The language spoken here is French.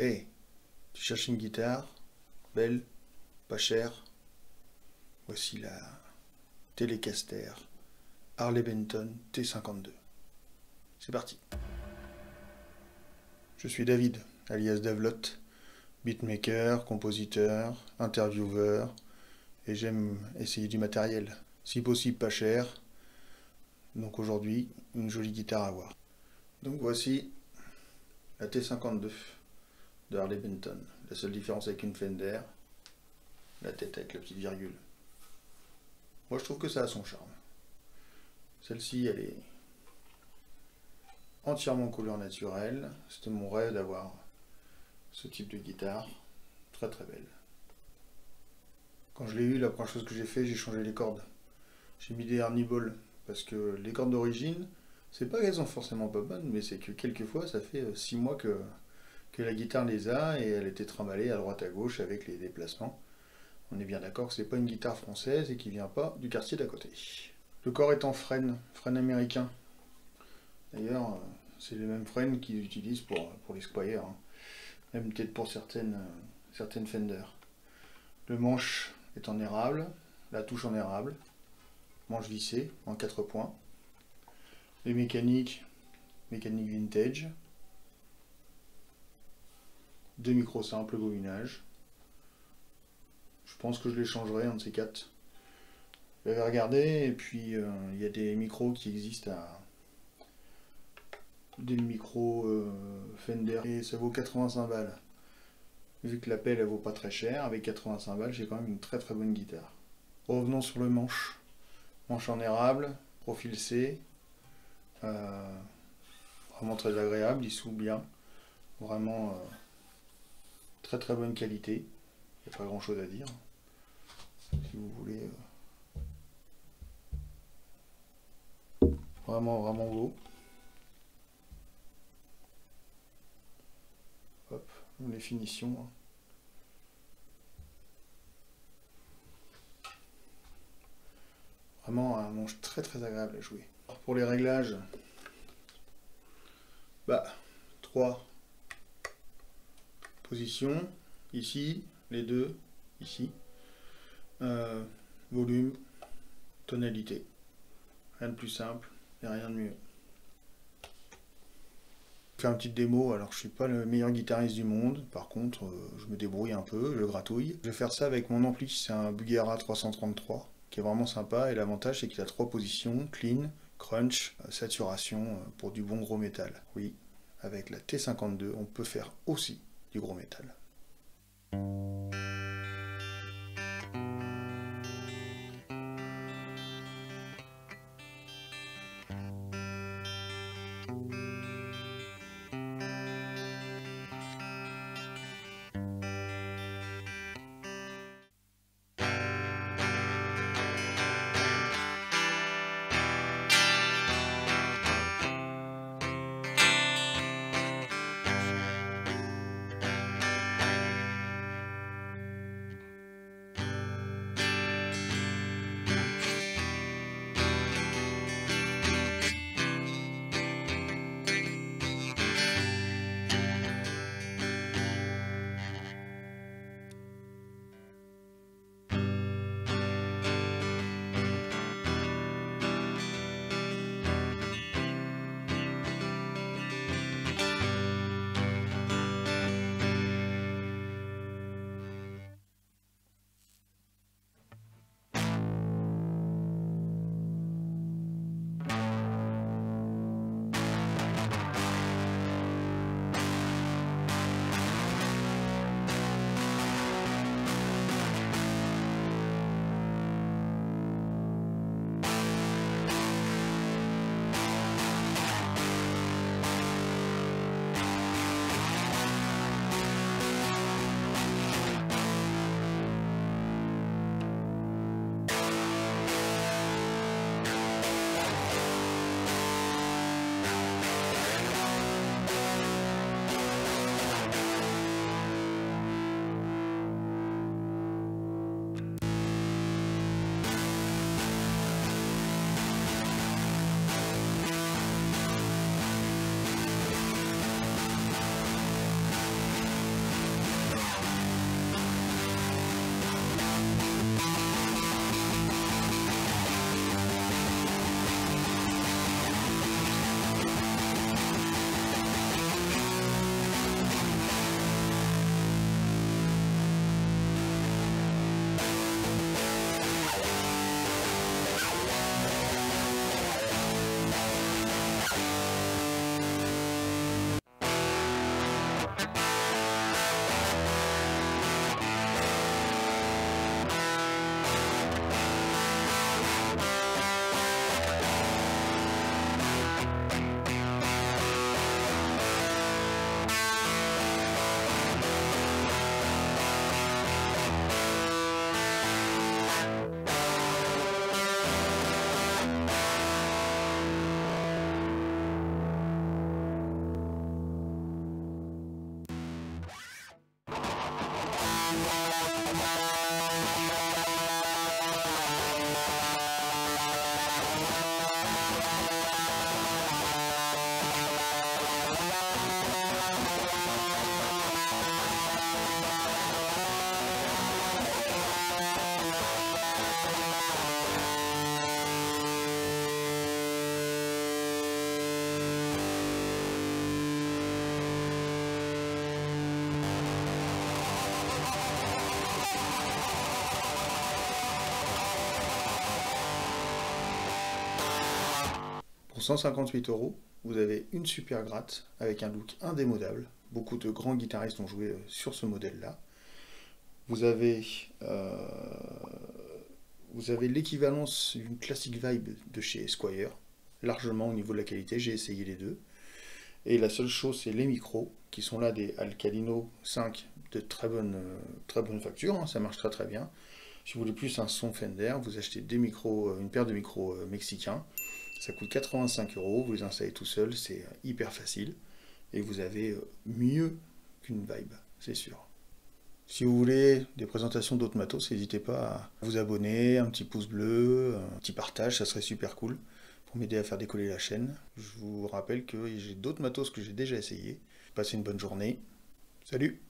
Hey, tu cherches une guitare? Belle? Pas chère? Voici la Telecaster Harley Benton T52. C'est parti. Je suis David, alias Davlot, beatmaker, compositeur, intervieweur, et j'aime essayer du matériel, si possible pas cher. Donc aujourd'hui, une jolie guitare à voir. Donc voici la T52 de Harley Benton. La seule différence avec une Fender, la tête avec la petite virgule. Moi je trouve que ça a son charme. Celle-ci, elle est entièrement couleur naturelle. C'était mon rêve d'avoir ce type de guitare. Très très belle. Quand je l'ai eu, la première chose que j'ai fait, j'ai changé les cordes. J'ai mis des Ernie Ball. Parce que les cordes d'origine, c'est pas qu'elles sont forcément pas bonnes, mais c'est que quelquefois, ça fait 6 mois que la guitare les a et elle était trimballée à droite à gauche avec les déplacements. On est bien d'accord que c'est pas une guitare française et qui vient pas du quartier d'à côté. Le corps est en frêne américain. D'ailleurs, c'est les mêmes frênes qu'ils utilisent pour les Squier, hein. Même peut-être pour certaines Fender. Le manche est en érable, la touche en érable, manche vissée en 4 points. Les mécaniques vintage. 2 micros simples, bobinage. Je pense que je les changerai, un de ces 4. J'avais regardé, et puis il y a des micros qui existent à... Des micros Fender, et ça vaut 85 balles. Vu que la pelle, elle vaut pas très cher, avec 85 balles, j'ai quand même une très très bonne guitare. Revenons sur le manche. Manche en érable, profil C. Vraiment très agréable, il s'ouvre bien. Vraiment très très bonne qualité. Il n'y a pas grand chose à dire. Si vous voulez. Vraiment vraiment beau. Hop, les finitions. Vraiment un manche très très agréable à jouer. Alors pour les réglages, 3 positions. Ici, les deux, ici. Volume, tonalité. Rien de plus simple et rien de mieux. Je vais faire une petite démo. Alors je suis pas le meilleur guitariste du monde, par contre je me débrouille un peu, je gratouille. Je vais faire ça avec mon ampli, c'est un Bugara 333 qui est vraiment sympa, et l'avantage c'est qu'il a 3 positions: clean, crunch, saturation, pour du bon gros métal. Oui, avec la T52 on peut faire aussi du gros métal. Pour 158 €, vous avez une super gratte avec un look indémodable. Beaucoup de grands guitaristes ont joué sur ce modèle-là. Vous avez l'équivalence d'une Classic Vibe de chez Squier, largement au niveau de la qualité, j'ai essayé les deux. Et la seule chose, c'est les micros, qui sont là des Alcalino 5 de très bonne facture, hein, ça marche très très bien. Si vous voulez plus un son Fender, vous achetez des micros, une paire de micros mexicains, ça coûte 85 €, vous les installez tout seul, c'est hyper facile, et vous avez mieux qu'une Vibe, c'est sûr. Si vous voulez des présentations d'autres matos, n'hésitez pas à vous abonner, un petit pouce bleu, un petit partage, ça serait super cool pour m'aider à faire décoller la chaîne. Je vous rappelle que j'ai d'autres matos que j'ai déjà essayé. Passez une bonne journée. Salut!